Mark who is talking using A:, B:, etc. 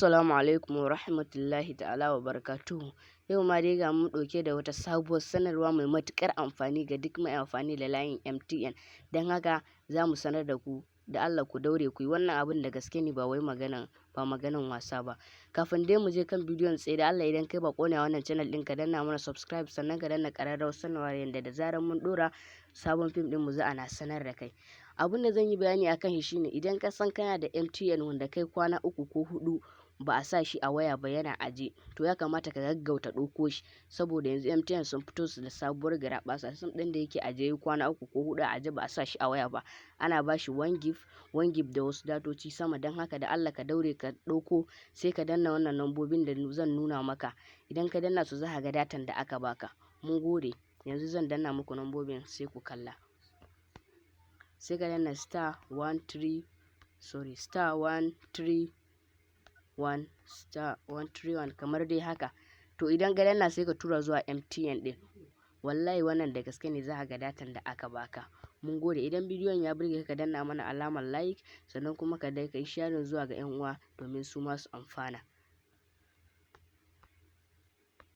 A: Assalamu alaikum wa rahmatullahi ta'ala wa barakatuhu. Yau ma dai ga mun ɗauke da wata sabuwar sanarwa mai matuƙar amfani ga duk mai amfani da layin MTN. Don haka za mu sanar da ku da Allah ku daure ku yi wannan abin da gaske ne ba maganan wasa ba. Kafin dai mu je kan bidiyon tsaye da Allah idan kai ba ne a wannan channel ɗin ka danna mana subscribe sannan ka danna ƙararrawar sanarwa yanda da zarar mun ɗora sabon fim ɗin mu za a na sanar da kai. Abin da zan yi bayani akan shi shine idan ka san kana da MTN wanda kai kwana 3 ko 4 ba a sa shi a waya ba yana aje, to ya kamata ka gaggauta ɗauko shi saboda yanzu MTN sun fito su da sabuwar garaɓasa. Sim ɗin da yake aje kwana 3 ko 4 a aje ba a sa shi a waya ba, ana ba shi 1 gig da wasu datoci sama. Don haka da Allah ka daure ka ɗauko, sai ka danna wannan lambobin da zan nuna maka. Idan ka danna su za ka ga datan da aka baka. Mun gode. Yanzu zan danna muku lambobin sai ku kalla. Sai ka danna star 131 kamar dai haka. To idan ka danna sai ka tura zuwa MTN ɗin. Wallahi wannan da gaske ne za ka ga datan da aka baka. Mun gode. Idan bidiyon ya burge ka danna mana alamar like sannan kuma ka dai ka yi sharing zuwa ga 'yan uwa domin su ma su amfana.